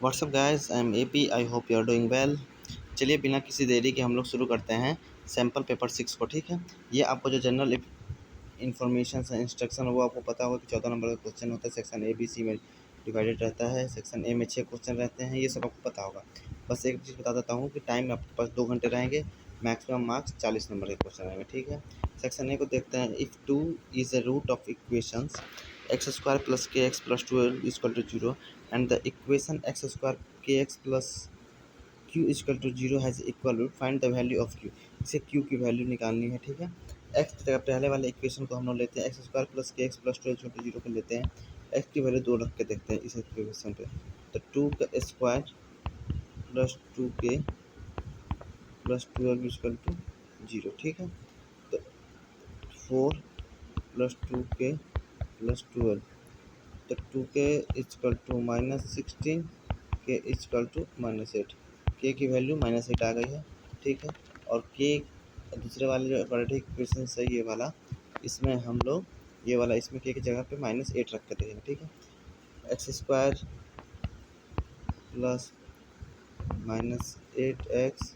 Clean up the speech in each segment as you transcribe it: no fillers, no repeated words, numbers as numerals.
WhatsApp guys, I am AP. I hope you are doing well. चलिए बिना किसी देरी के हम लोग शुरू करते हैं सैम्पल पेपर 6 को। ठीक है, ये आपको जो जनरल इन्फॉर्मेशन है, इंस्ट्रक्शन, वो आपको पता होगा कि 14 नंबर का क्वेश्चन होता है। सेक्शन ए बी सी में डिवाइडेड रहता है। सेक्शन ए में 6 क्वेश्चन रहते हैं, ये सब आपको पता होगा। बस एक चीज़ बता देता हूँ कि टाइम आपके पास 2 घंटे रहेंगे। मैक्सिमम मार्क्स 40 नंबर के क्वेश्चन रहेंगे। ठीक है, सेक्शन ए को देखते हैं। If 2 is a root of equations X square plus K X plus 12 equal to 0 and the equation X square K X plus Q equal to 0 has equal root, find the value of Q. इसे Q की value निकालनी है। ठीक है, x की जगह पहले वाले इक्वेशन को हम लोग लेते हैं, x square plus K X plus 12 equal to 0 को लेते हैं। एक्स की वैल्यू 2 रख के देखते हैं इस इक्वेशन पे। तो 2 का स्क्वायर प्लस 2 के प्लस 12 इक्वल टू 0। ठीक है, तो 4 प्लस 2 के प्लस 12, तो 2 के इक्वल टू -16, के इक्वल टू -8। के की वैल्यू -8 आ गई है। ठीक है, और के दूसरे वाले जो क्वाड्रेटिक इक्वेशन है ये वाला, इसमें हम लोग ये वाला इसमें के की जगह पे -8 रख कर देंगे। ठीक है, x square plus -8x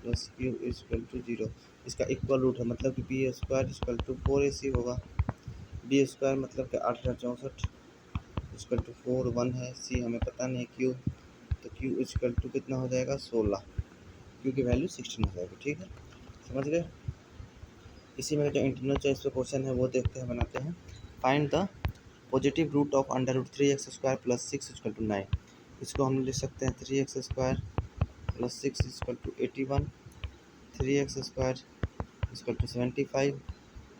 plus Q equal to 0, इसका इक्वल रूट है, मतलब कि B square equal to 4ac होगा। बी स्क्वायर मतलब कि 8,064 इक्वल टू 4 1 है। सी हमें पता नहीं, क्यू तो क्यू इक्वल टू कितना हो जाएगा 16, क्यू की वैल्यू 16 हो जाएगी। ठीक है, समझ गए। इसी में जो इंटरनल चॉइस पे क्वेश्चन है वो देखते हैं, बनाते हैं। Find the positive root of √3x square plus 6 equal to 9। इसको हम लिख सकते हैं 3x square plus 6 equal to 81, 3x square equal to 75,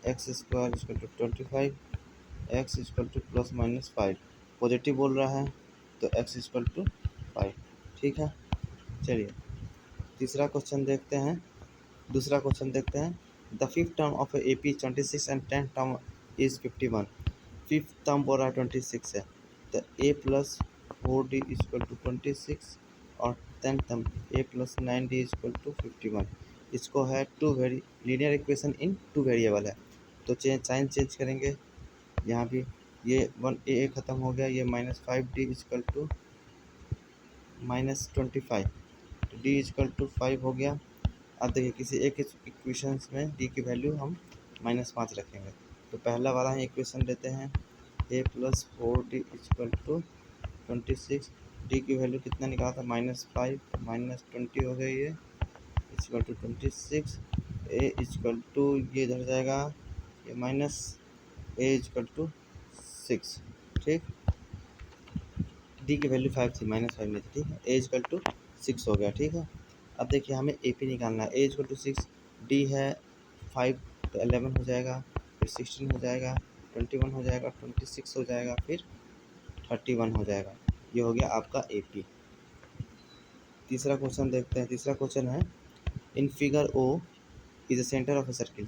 x square equal to 25, x equal to plus minus 5। Positive बोल रहा है तो एक्स इक्वल टू 5। ठीक है, चलिए तीसरा क्वेश्चन देखते हैं। दूसरा क्वेश्चन देखते हैं। The fifth term of A P 26 and 10th term is 51। Fifth term बोल रहा है 26 है, तो ए प्लस 4d इक्वल टू 26, और 10th term a plus 9d equal to 51। इसको है two very linear equation in 2 variable है, तो साइन चेंज करेंगे। यहाँ भी ये 1 ए ख़त्म हो गया, ये -5d इक्वल टू -25, तो d इक्वल टू 5 हो गया। अब देखिए किसी एक इक्वेशंस में d की वैल्यू हम -5 रखेंगे, तो पहला वाला ही इक्वेशन लेते हैं। a plus 4d equal to 26, d की वैल्यू कितना निकाला था -5, -20 हो गई, ये equal to 26। a equal to ये इधर जाएगा, ये माइनस a इक्वल टू 6। ठीक, d की वैल्यू 5 थी, -5 नहीं थी। ठीक है, a इक्वल टू 6 हो गया। ठीक है, अब देखिए हमें ए पी निकालना है। ए इक्वल टू 6, डी है 5 तो 11 हो जाएगा, फिर 16 हो जाएगा, 21 हो जाएगा, 26 हो जाएगा, फिर 31 हो जाएगा। ये हो गया आपका ए पी। तीसरा क्वेश्चन देखते हैं। तीसरा क्वेश्चन है, in figure O is the centre of a circle.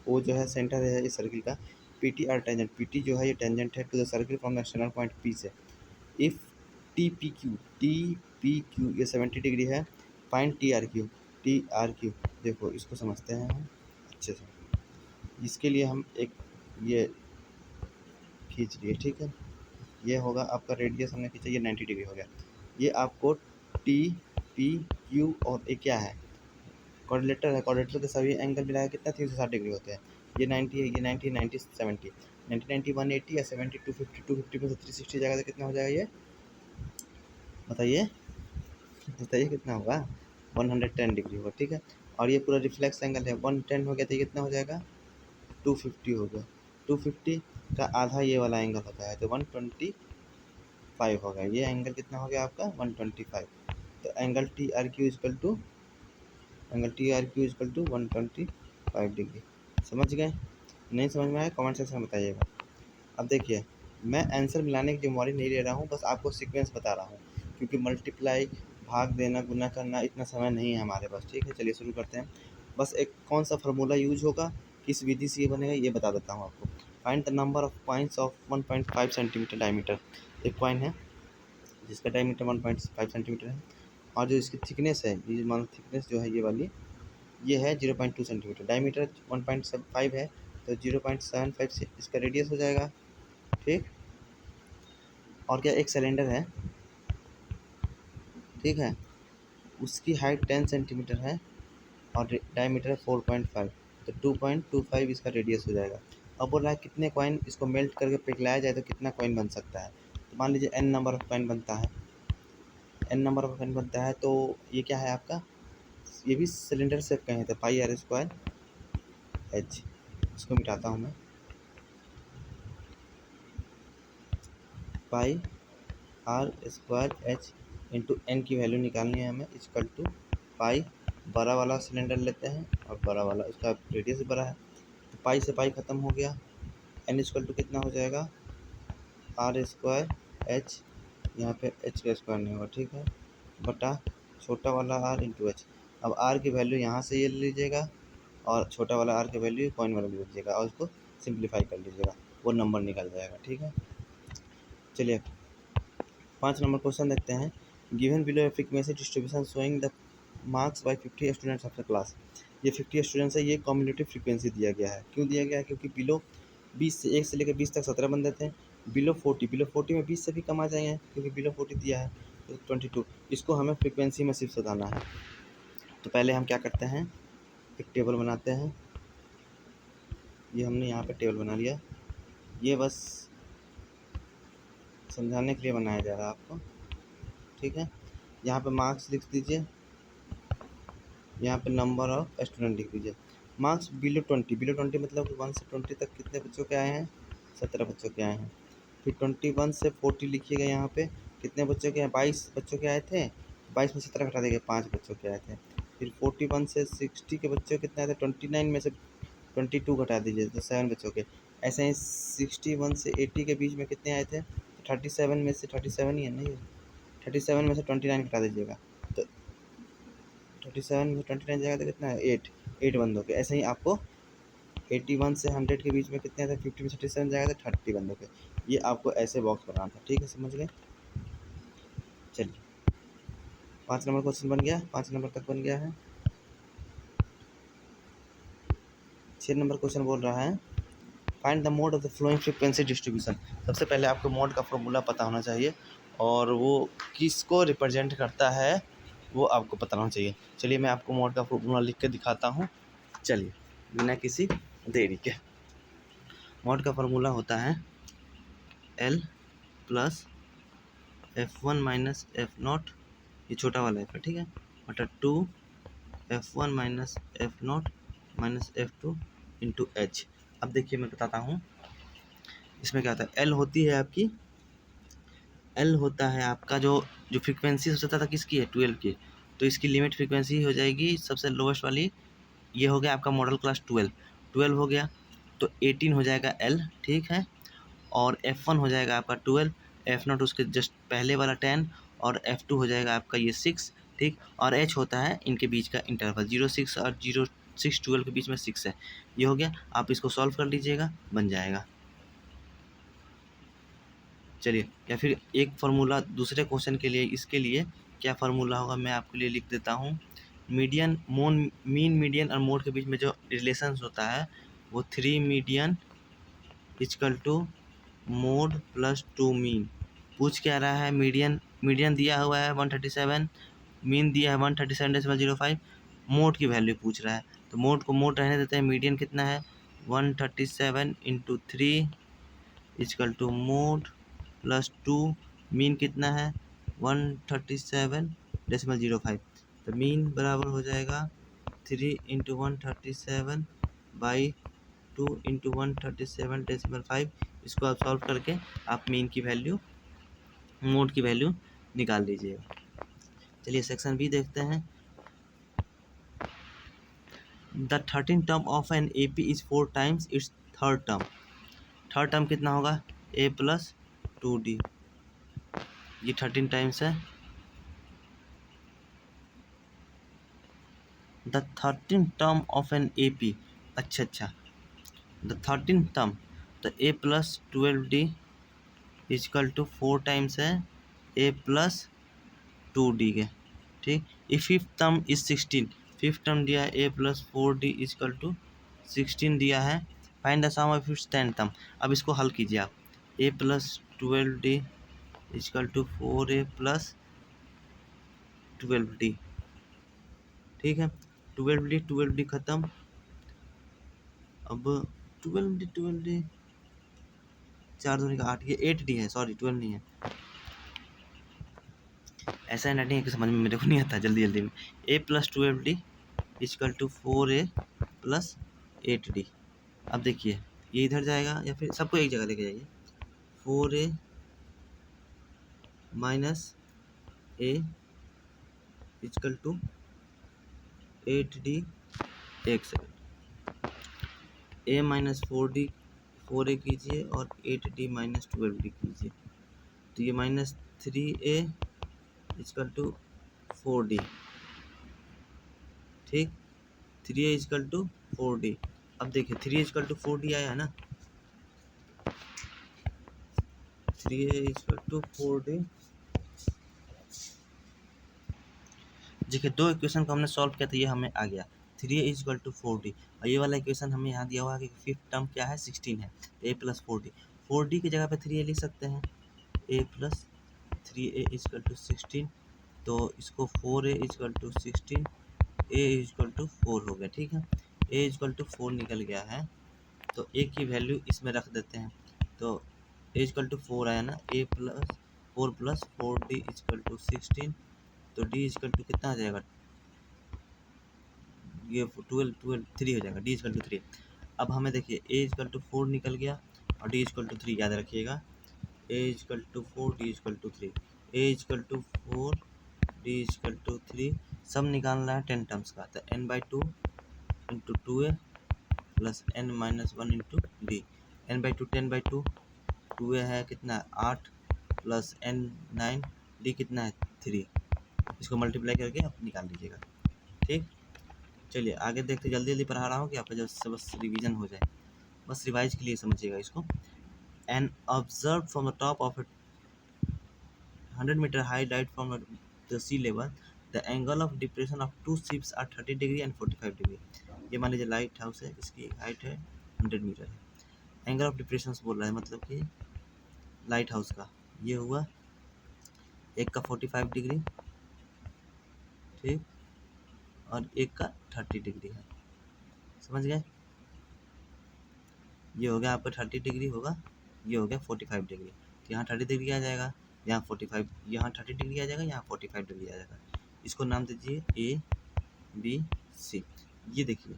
O जो है सेंटर है इस सर्किल का। P T R tangent, P T जो है ये टेंजेंट है to the circle from the external point P से। इफ़ टी पी क्यू ये 70 डिग्री है, फाइंड टी आर क्यू। देखो इसको समझते हैं हम अच्छे से। इसके लिए हम एक ये खींच लिए। ठीक है, ये होगा आपका रेडियस, हमने खींचा, ये 90 डिग्री हो गया। ये आपको टी पी क्यू और ये क्या है, कोऑर्डिनेटर है। कोऑर्डिनेटर के सभी एंगल मिलाकर कितना 360 डिग्री होते हैं। ये 90 है, ये 90, 90 70, 90 90 180 या 70 250, 250 में से 360 जाएगा तो कितना हो जाएगा, ये बताइए बताइए कितना होगा, 110 डिग्री होगा। ठीक है, और ये पूरा रिफ्लेक्स एंगल है, 110 हो गया तो ये कितना हो जाएगा, 250 हो गया। 250 का आधा ये वाला एंगल होता है, तो 125 हो गया। ये एंगल कितना हो गया आपका 125। तो angle T R Q equal to 125 degree. समझ गए? नहीं समझ में आया कमेंट सेक्शन में बताइएगा। अब देखिए मैं आंसर मिलाने की जिम्मेवारी नहीं ले रहा हूँ, बस आपको सीक्वेंस बता रहा हूँ, क्योंकि मल्टीप्लाई, भाग देना, गुना करना इतना समय नहीं है हमारे पास। ठीक है, चलिए शुरू करते हैं। बस एक कौन सा फार्मूला यूज होगा, किस विधि से ये बनेगा, ये बता देता हूँ आपको। Find the number of points of 1.5 centimetre diameter. एक कॉइन है जिसका डायमीटर 1.5 सेंटीमीटर है, और जो इसकी थिकनेस है, ये मान थिकनेस जो है ये वाली, ये है 0.2 सेंटीमीटर। डायमीटर 1.5 है, तो 0.75 से इसका रेडियस हो जाएगा। ठीक, और क्या एक सिलेंडर है, ठीक है। उसकी हाइट 10 सेंटीमीटर है और डायमीटर है 4.5, तो 2.25 इसका रेडियस हो जाएगा। अब बोल रहा है कितने कॉइन इसको मेल्ट करके पिघलाया जाए तो कितना कॉइन बन सकता है। तो मान लीजिए n नंबर ऑफ कॉइन बनता है, n नंबर ऑफ कॉइन बनता है, तो ये क्या है आपका, ये भी सिलेंडर शेप का है, तो पाई आर स्क्वायर एच, इसको मिटाता हूँ मैं, pi are square H into N की वैल्यू निकालनी है हमें, इक्वल टू पाई, बड़ा वाला सिलेंडर लेते हैं और बड़ा वाला, उसका रेडियस बड़ा है, तो पाई से पाई ख़त्म हो गया, एन इक्वल टू कितना हो जाएगा, आर स्क्वायर एच, यहाँ पे एच का स्क्वायर नहीं होगा, ठीक है, बटा छोटा वाला आर इंटू एच। अब आर की वैल्यू यहाँ से ये ले लीजिएगा और छोटा वाला आर की वैल्यू कॉइन वाला ले लीजिएगा और उसको सिंप्लीफाई कर लीजिएगा, वो नंबर निकल जाएगा, ठीक है। चलिए 5 नंबर क्वेश्चन देखते हैं। Given below frequency distribution showing the marks bye 50 students of the class. ये 50 स्टूडेंट्स है, ये कम्युलेटिव फ्रीक्वेंसी दिया गया है। क्यों दिया गया है, क्योंकि बिलो 20 से 1 से लेकर 20 तक 17 बंदे थे, बिलो 40 में 20 से भी कम आ जाएंगे क्योंकि बिलो 40 दिया है, तो 22। इसको हमें फ्रीक्वेंसी में शिफ्ट बताना है। तो पहले हम क्या करते हैं, एक टेबल बनाते हैं, ये हमने यहाँ पे टेबल बना लिया, ये बस समझाने के लिए बनाया जा रहा है आपको, ठीक है। यहाँ पे मार्क्स लिख दीजिए, यहाँ पे नंबर ऑफ स्टूडेंट लिख दीजिए। मार्क्स बिलो 20 मतलब 1 से 20 तक कितने बच्चों के आए हैं, 17 बच्चों के आए हैं। फिर 21 से 40 लिखिएगा, यहाँ पे कितने बच्चों के हैं, 22 बच्चों के आए थे, 22 में 17 घटा देंगे, 5 बच्चों के आए थे। फिर 41 से 60 के बच्चों कितने आए थे, 29 में से 22 घटा दीजिए तो 7 बच्चों के। ऐसे ही 61 से 80 के बीच में कितने आए थे, 37 में से 37 ही है ना, ये 37 में से 29 घटा दीजिएगा, तो 37 में 29 जाएगा तो कितना है, 8 बंदों के। ऐसे ही आपको 81 से 100 के बीच में कितने थे, 50 में 37 जाएगा तो 30 बंदों के। ये आपको ऐसे बॉक्स बनाना था, ठीक है, समझ गए। चलिए 5 नंबर क्वेश्चन बन गया, 5 नंबर तक बन गया है। 6 नंबर क्वेश्चन बोल रहा है find the mode of the flowing frequency distribution. सबसे पहले आपको मोड का फॉर्मूला पता होना चाहिए और वो किसको रिप्रेजेंट करता है वो आपको पता होना चाहिए। चलिए मैं आपको मोड का फॉर्मूला लिख के दिखाता हूँ, चलिए बिना किसी देरी के। मोड का फॉर्मूला होता है L plus F1 minus F0, ये छोटा वाला F है, ठीक है, बटा 2 F1 minus F0 minus F2 into H। अब देखिए मैं बताता हूँ, इसमें क्या होता है, L होती है आपकी, L होता है आपका जो जो फ्रीक्वेंसी हो सकता था किसकी है, 12 की, तो इसकी लिमिट फ्रीक्वेंसी हो जाएगी सबसे लोवेस्ट वाली, ये हो गया आपका मॉडल क्लास 12 हो गया, तो 18 हो जाएगा L, ठीक है, और F1 हो जाएगा आपका 12, F0 उसके जस्ट पहले वाला 10 और F2 हो जाएगा आपका ये 6, ठीक, और H होता है इनके बीच का इंटरवल 0.6 और 0.6 12 के बीच में 6 है। ये हो गया, आप इसको सॉल्व कर लीजिएगा, बन जाएगा। चलिए, या फिर एक फार्मूला दूसरे क्वेश्चन के लिए, इसके लिए क्या फार्मूला होगा मैं आपके लिए लिख देता हूँ। मीन मीडियन और मोड के बीच में जो रिलेशन होता है वो 3 median equal to mode plus 2 mean. पूछ क्या रहा है, मीडियन दिया हुआ है 137, मीन दिया है 137.05, मोड की वैल्यू पूछ रहा है, तो मोड को मोड रहने देते हैं, मीडियन कितना है 137 into 3 equal to mode plus 2, mean कितना है 137.05, तो मीन बराबर हो जाएगा 3 इंटू 137 बाई 2 इंटू 137.5। इसको आप सॉल्व करके आप मीन की वैल्यू, मोड की वैल्यू निकाल लीजिएगा। चलिए सेक्शन बी देखते हैं। The 13 term of an A P is 4 times its third term कितना होगा, a प्लस 2d, ये 13 टाइम्स है। The 13 term of an A P, अच्छा, द 13 टर्म, तो a plus 12d equal to 4 times है a plus 2d के, ठीक। ये fifth term is 16, fifth term दिया है a plus 4d is equal to 16 दिया है। Find the sum of its 10 term. अब इसको हल कीजिए आप, a plus 12d equal to 4a plus 12D, ठीक है। 12D ख़त्म। अब 12D 4 दूनी का 8, ये 8D है, सॉरी 12 नहीं है। ऐसा हैंडराइटिंग है कि समझ में मेरे को नहीं आता जल्दी में। A plus 12D equal to 4A plus 8D। अब देखिए ये इधर जाएगा या फिर सबको एक जगह लेके जाइए। 4A minus A equal to 8D। एक सेकेंड, A माइनस 4A कीजिए और 8D माइनस 12D कीजिए, तो ये minus 3A equal to 4D, ठीक। 3A equal to 4D। अब देखिए 3A इक्वल टू 4D आया है ना, 3A इक्वल टू 4D। देखिए दो इक्वेशन को हमने सॉल्व किया तो ये हमें आ गया 3A इक्वल टू 4D, और ये वाला इक्वेशन हमें यहाँ दिया हुआ है कि फिफ्थ टर्म क्या है 16 है, A प्लस 4D की जगह पे 3A लिख सकते हैं, A plus 3A equal to 16, तो इसको 4A equal to 16, A equal to 4 हो गया, ठीक है। A इक्वल टू 4 निकल गया है, तो A की वैल्यू इसमें रख देते हैं, तो A इक्वल टू 4 आया ना, A plus 4 plus 4D equal to 16, तो D इक्वल टू कितना आ जाएगा, ये 12 3 हो जाएगा, D इक्वल टू 3। अब हमें देखिए A इक्वल टू 4 निकल गया और D इक्वल टू 3 याद रखिएगा, A equal to 4 D equal to 3, A equal to 4 D equal to 3, सब निकालना है 10 टर्म्स का, तो n/2 into 2A plus n minus 1 into D, n/2 10/2, 2A है कितना 8 प्लस n 9, D कितना है 3, इसको मल्टीप्लाई करके आप निकाल लीजिएगा, ठीक। चलिए आगे देखते, जल्दी पढ़ा रहा हूँ कि आपका जब बस रिवीजन हो जाए, बस रिवाइज के लिए समझिएगा इसको। An observe from the top of 100 metre high diet from the sea level, the angle of depression of two ships are 30 degree and 45 degree. ये मान लीजिए लाइट हाउस है, इसकी हाइट है 100 मीटर है, एंगल ऑफ डिप्रेशन बोल रहा है, मतलब कि लाइट हाउस का ये हुआ एक का 45 डिग्री, ठीक, और एक का 30 डिग्री है, समझ गए। ये हो गया आपका 30 डिग्री होगा, ये हो गया 45 डिग्री, तो यहाँ 30 डिग्री आ जाएगा, यहाँ 45, यहाँ 30 डिग्री आ जाएगा, यहाँ 45 डिग्री आ जाएगा। इसको नाम दीजिए ABC। ये देखिए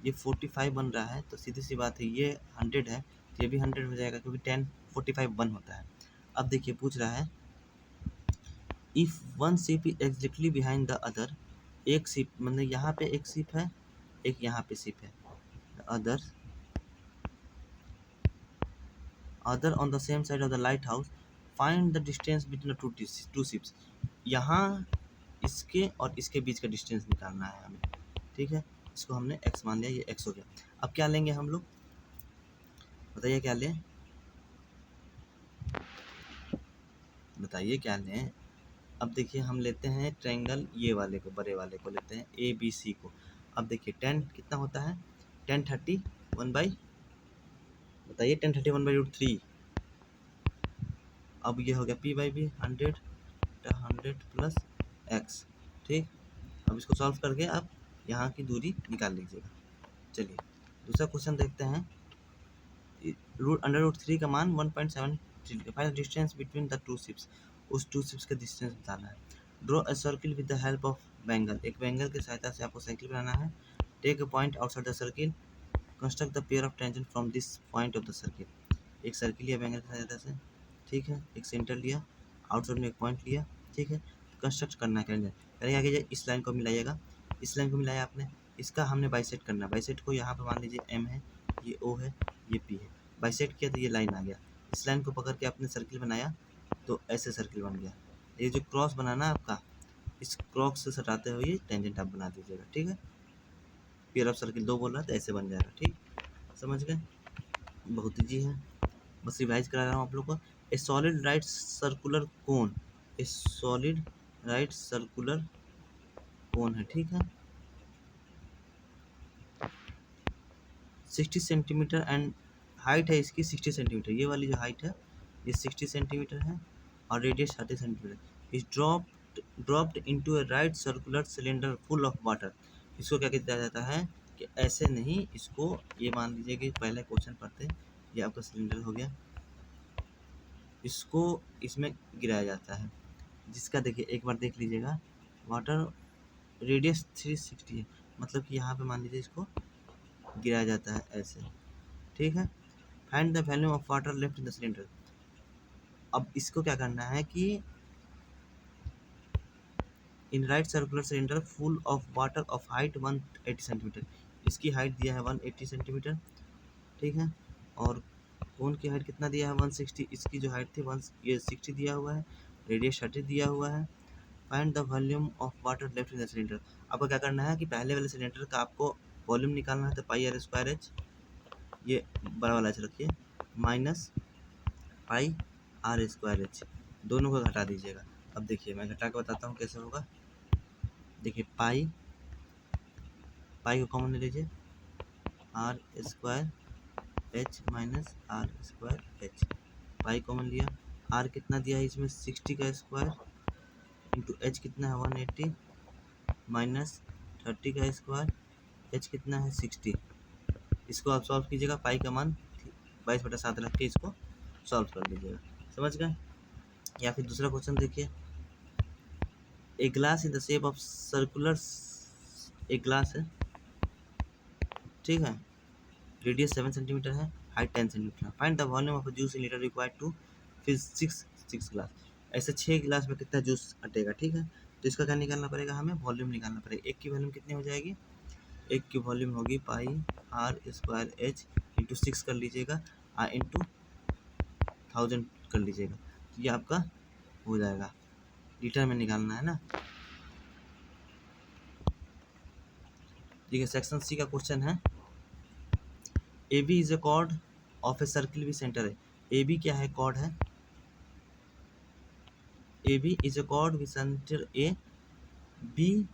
ये 45 बन रहा है, तो सीधी सी बात है ये 100 है, तो ये भी 100 हो जाएगा, क्योंकि 10 45 1 होता है। अब देखिए पूछ रहा है if one ship is exactly behind the other, एक शिप मतलब यहाँ पे एक शिप है, एक यहाँ पे शिप है, other on the same side of the lighthouse, find the distance between the two ships। यहाँ इसके और इसके बीच का डिस्टेंस निकालना है हमें, ठीक है। इसको हमने x मान लिया, ये x हो गया। अब क्या लेंगे हम लोग, बताइए क्या लें, बताइए क्या लें। अब देखिए हम लेते हैं ट्रायंगल, ये वाले को, बड़े वाले को लेते हैं ABC को। अब देखिए 10 कितना होता है, 10 30 1 बाई, बताइए 10 30 1 बाई रूट 3। अब ये हो गया P/B 100 प्लस x, ठीक। अब इसको सॉल्व करके आप यहाँ की दूरी निकाल लीजिएगा। चलिए दूसरा क्वेश्चन देखते हैं। √3 का मान 1.7, find the distance between the two ships, उस टू शिप्स का डिस्टेंस बताना है। Draw a circle with the help of bangle, एक बैंगल की सहायता से आपको सर्किल बनाना है। Take a point outside the circle, construct the pair of tangent from this point of the circle. एक सर्किल लिया बैंगल की सहायता से, ठीक है, एक सेंटर लिया, आउटसाइड में एक पॉइंट लिया, ठीक है, कंस्ट्रक्ट करना है टेंजेंट। करेंगे आगे, इस लाइन को मिलाइएगा, इस लाइन को मिलाया आपने, इसका हमने बाइसेक्ट करना है। बाइसेक्ट को यहाँ पे मान लीजिए M है, ये O है, ये P है, बाइसेक्ट किया तो ये लाइन आ गया। इस लाइन को पकड़ के आपने सर्किल बनाया तो ऐसे सर्किल बन गया। ये जो क्रॉस बनाना है आपका, इस क्रॉस से सटाते हुए टेंजेंट आप बना दीजिएगा, ठीक है। पेयर ऑफ सर्किल 2 बोल रहा है तो ऐसे बन जाएगा, ठीक, समझ गए। बहुत ईजी है, बस रिवाइज करा रहा हूँ आप लोग को। ए सॉलिड राइट सर्कुलर कोन, ए सॉलिड राइट सर्कुलर कोन है, ठीक है, 60 सेंटीमीटर एंड हाइट है इसकी 60 सेंटीमीटर, ये वाली जो हाइट है ये 60 सेंटीमीटर है और रेडियस 30 सेंटीमीटर। इस drop dropped into a right circular cylinder full of water. इसको क्या किया जाता है कि ऐसे नहीं, इसको ये मान लीजिए कि पहले क्वेश्चन पढ़ते हैं, ये आपका सिलेंडर हो गया, इसको इसमें गिराया जाता है, जिसका देखिए एक बार देख लीजिएगा, वाटर रेडियस 360 है, मतलब कि यहाँ पे मान लीजिए इसको गिराया जाता है ऐसे, ठीक है। Find the value of water left in the cylinder. अब इसको क्या करना है कि in right circular cylinder full of water of height 180 centimetre, इसकी हाइट दिया है 180 सेंटीमीटर, ठीक है। और कोन की हाइट कितना दिया है 160, इसकी जो हाइट थी 1 ये 60 दिया हुआ है, रेडियस 30 दिया हुआ है। Find the volume of water left in the cylinder. आपको क्या करना है कि पहले वाले सिलेंडर का आपको वॉल्यूम निकालना है, तो पाई आर स्क्वायर एच, ये बड़ा वाला एच रखिए, minus pi are square h, दोनों को घटा दीजिएगा। अब देखिए मैं घटा के बताता हूँ कैसे होगा। देखिए पाई को कॉमन ले लीजिए, r square h minus r square h, pi common लिया, आर कितना दिया है इसमें 60 का स्क्वायर, इंटू एच कितना है 180 माइनस 30 का स्क्वायर, एच कितना है 60। इसको आप सॉल्व कीजिएगा, पाई का मान 22/7 रख के इसको सॉल्व कर लीजिएगा, समझ गए। या फिर दूसरा क्वेश्चन देखिए, a glass in the shape of circular, एक ग्लास है, ठीक है, रेडियस 7 सेंटीमीटर है, हाइट 10 सेंटीमीटर है। Find the volume of juice in litre required to fill six glass. ऐसे 6 गिलास में कितना जूस अटेगा, ठीक है। तो इसका क्या निकालना पड़ेगा, हमें वॉल्यूम निकालना पड़ेगा। एक की वॉल्यूम कितनी हो जाएगी, एक की वॉल्यूम होगी पाई आर स्क्वायर एच इंटू 6 कर लीजिएगा, इंटू 1000 कर लीजिएगा, तो ये आपका हो जाएगा, लीटर में निकालना है ना। देखिए सेक्शन सी का क्वेश्चन है, A B is a chord of a circle भी सेंटर है। ए बी क्या है, कॉर्ड है, A B is a chord with centre A, B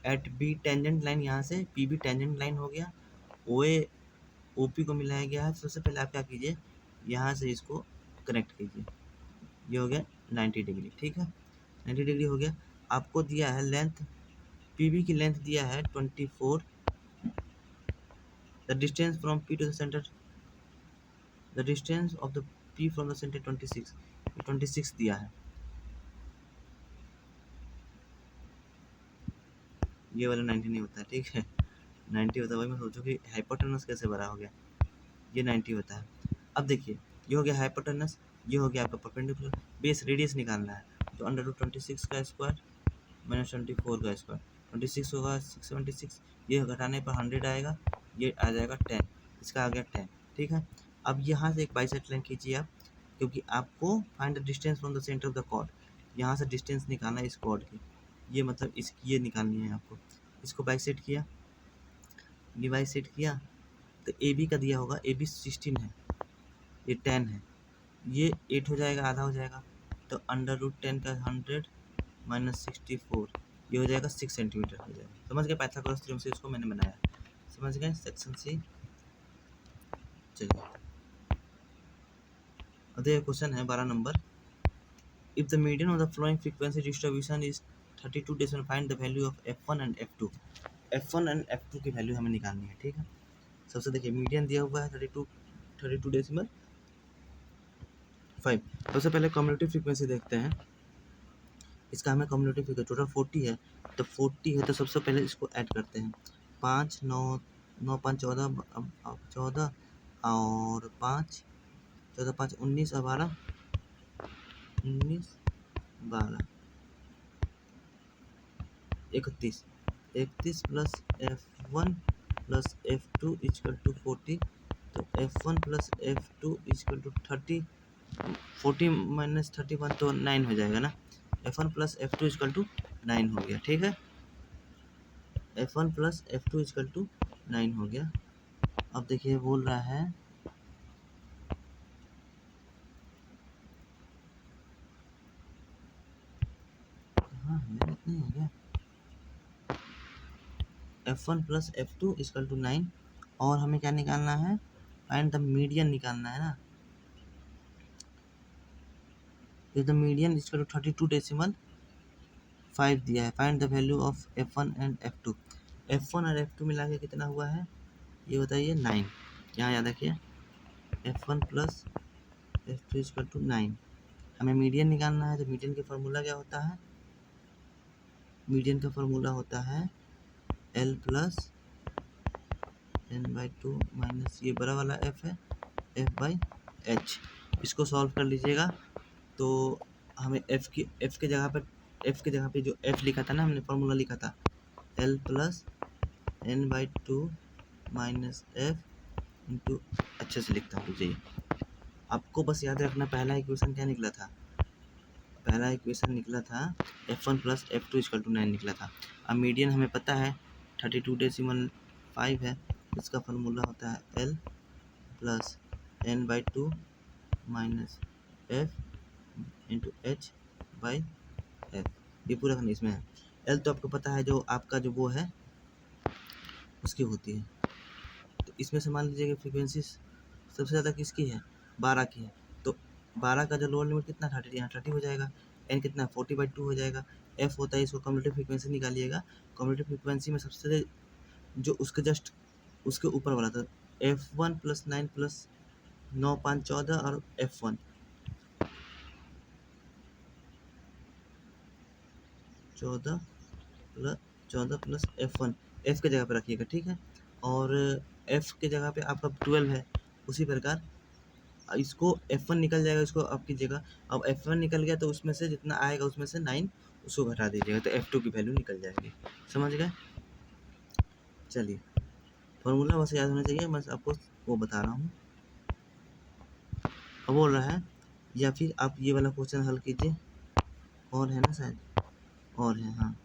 at B tangent line, यहाँ से पी बी टेंजेंट लाइन हो गया, ओ ए ओ पी को मिलाया गया है। सबसे पहले आप क्या कीजिए, यहाँ से इसको कनेक्ट कीजिए, ये हो गया 90 डिग्री, ठीक है, 90 डिग्री हो गया। आपको दिया है लेंथ, पी बी की लेंथ दिया है 24, the distance from P to the centre, the distance of the P from the centre 26, 26 दिया है, ये वाला 90 नहीं होता है, ठीक है, 90 होता है, वही मैं सोचूं कि हाइपोटेनस कैसे बड़ा हो गया, ये 90 होता है। अब देखिए ये हो गया हाइपोटेनस, ये हो गया आपका परपेंडिकुलर, बेस रेडियस निकालना है, तो अंडर रूट 26 का स्क्वायर माइनस 24 का स्क्वायर, 26 होगा 676, ये घटाने पर 100 आएगा, ये आ जाएगा 10, इसका आ गया 10, ठीक है। अब यहाँ से एक बाइसेक्ट लाइन खींचिए आप, क्योंकि आपको find the distance from the centre of the chord, यहाँ से डिस्टेंस निकालना है इस कॉर्ड की, ये मतलब इसकी ये निकालनी है आपको। इसको बाइसेक्ट किया, ये बाइसेक्ट किया, तो ए बी का दिया होगा, ए बी 16 है, ये 10 है, ये 8 हो जाएगा, आधा हो जाएगा, तो अंडर रूट 10 का 100 माइनस 64, ये हो जाएगा 6 सेंटीमीटर हो जाएगा, समझ गए। पाइथागोरस थ्योरम से इसको मैंने बनाया, समझ गए, सेक्शन सी। चलिए अब देखिए क्वेश्चन है 12 number, if the median of the flowing frequency distribution is 32 decimal, find the value of F1 and F2। F1 and F2 की वैल्यू हमें निकालनी है, ठीक है। सबसे देखिए मीडियन दिया हुआ है 32 डेसिमल 5। सबसे पहले कम्युलेटिव फ्रीक्वेंसी देखते हैं, इसका हमें कम्युलेटिव फ्रीक्वेंसी टोटल 40 है, तो 40 है तो सबसे पहले इसको ऐड करते हैं, 5 9 9 5 14, अब 14 और 5 14 5 19 और 12 19 12 31, 31 plus F1 plus F2 equal to 40, तो F1 plus F2 equal to 30, 40 minus 31 तो 9 हो जाएगा ना, F1 plus F2 equal to 9 हो गया, ठीक है, F1 plus F2 equal to 9 हो गया। अब देखिए बोल रहा है हाँ है इतना ही हो गया, F1 plus F2 equal to 9, और हमें क्या निकालना है, फाइंड द मीडियन निकालना है ना, if the median equal to 32.5 दिया है, find the value of F1 and F2। F1 और F2 मिला के कितना हुआ है ये बताइए, 9। यहाँ याद रखिए F1 plus F2 equal to 9। हमें मीडियन निकालना है, तो मीडियन का फार्मूला क्या होता है, मीडियन का फार्मूला होता है L प्लस n/2 माइनस ये बड़ा वाला F है F/H। इसको सॉल्व कर लीजिएगा तो हमें F के जगह पे जो F लिखा था ना, हमने फार्मूला लिखा था L plus n/2 minus F into, अच्छे से लिखता हूँ जी। आपको बस याद रखना पहला इक्वेशन क्या निकला था, पहला इक्वेशन निकला था F1 plus F2 equal to 9 निकला था। अब मीडियन हमें पता है 32.5 है, इसका फार्मूला होता है L plus n/2 minus F into H/F। ये पूरा करना इसमें है। L तो आपको पता है, जो आपका जो वो है उसकी होती है। तो इसमें से मान लीजिए कि फ्रीक्वेंसी सबसे ज़्यादा किसकी है, 12 की है। तो 12 का जो लोअर लिमिट कितना 30, यहाँ 30 हो जाएगा। n कितना 40/2 हो जाएगा। f होता है, इसको कम्यूटेटिव फ्रीक्वेंसी निकालिएगा। कम्यूटेटिव फ्रीक्वेंसी में सबसे जो उसके जस्ट उसके ऊपर वाला था F1 प्लस 9 प्लस 9 5 14 और F1 14 प्लस F1 F के जगह पे रखिएगा, ठीक है। और F के जगह पे आपका 12 है। उसी प्रकार इसको F1 निकल जाएगा, इसको आप कीजिएगा। अब F1 निकल गया तो उसमें से जितना आएगा उसमें से 9 उसको घटा दीजिएगा, तो F2 की वैल्यू निकल जाएगी। समझ गए? चलिए, फॉर्मूला बस याद होना चाहिए, बस आपको वो बता रहा हूँ। अब बोल रहा है, या फिर आप ये वाला क्वेश्चन हल कीजिए, और है ना शायद, और है हाँ,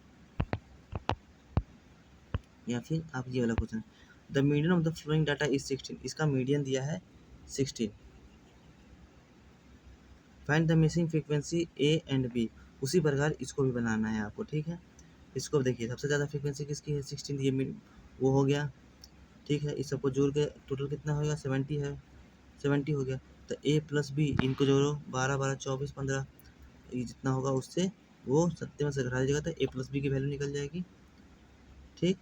या फिर आप ये वाला question, the median of the flowing data is 16। इसका मीडियन दिया है 16। Find the missing frequency A and B। उसी प्रकार इसको भी बनाना है आपको, ठीक है। इसको देखिए, सबसे ज़्यादा फ्रीक्वेंसी किसकी है 16, ये वो हो गया, ठीक है। इस सबको जोड़ के टोटल कितना होगा 70 है, 70 हो गया। तो A प्लस B इनको जोड़ो, 12 12 24 15, ये जितना होगा उससे वो 70 में से घटा दीजिएगा, तो A प्लस B की वैल्यू निकल जाएगी, ठीक।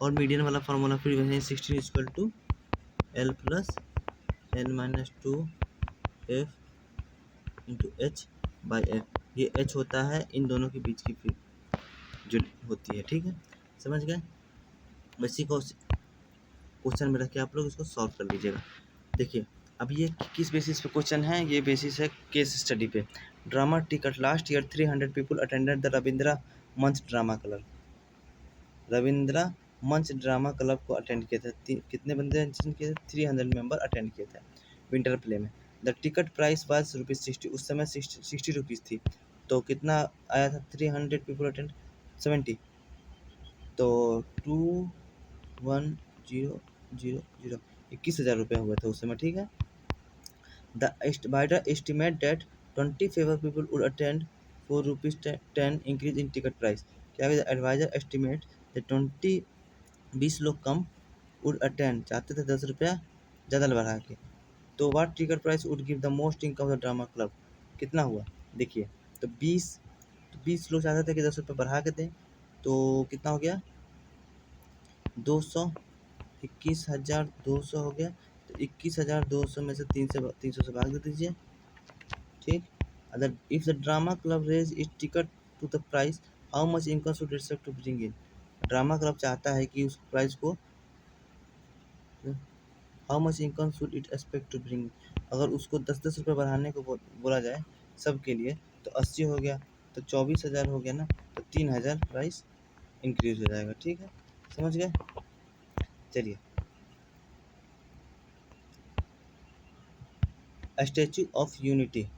और मीडियन वाला फार्मूला फिर वही 16 equal to L plus n-2 F into H/F। ये H होता है इन दोनों के बीच की जो होती है, ठीक है। समझ गए? इसी को क्वेश्चन में रख के आप लोग इसको सॉल्व कर लीजिएगा। देखिए, अब ये किस बेसिस पे क्वेश्चन है, ये बेसिस है केस स्टडी पे। Drama ticket last year 300 people attended the Ravindra मंच ड्रामा क्लब। रविंद्रा मंच ड्रामा क्लब को अटेंड किए थे, कितने बंदे अटेंड किए थे, 300 मेंबर अटेंड किए थे विंटर प्ले में। द टिकट प्राइस वाज ₹60, उस समय 60 रुपीज़ थी। तो कितना आया था, 300 पीपल अटेंड 70, तो 21,000 21,000 रुपये हुआ था उस समय, ठीक है। द बाइडर estimate that 20 fewer people would attend for ₹10 increase in ticket price. क्या एडवाइजर एस्टिमेट 20 लोग कम वुड अटेंड, चाहते थे 10 रुपया ज़्यादा बढ़ा के। तो what ticket price would give the most income the drama club. कितना हुआ देखिए, तो 20 लोग चाहते थे कि 10 रुपये बढ़ा के दें, तो कितना हो गया 200, 21,200 हो गया। तो 21,200 में से 300 से भाग दे दीजिए, ठीक। अगर if the drama club raise its ticket to the price, how much income should expect to bring in. Drama club चाहता है कि उस प्राइस को, how much income should it expect to bring, अगर उसको 10 रुपये बढ़ाने को बोला जाए सबके लिए, तो 80 हो गया, तो 24,000 हो गया ना, तो 3,000 प्राइस इंक्रीज हो जाएगा, ठीक है। समझ गए? चलिए, स्टैचू ऑफ यूनिटी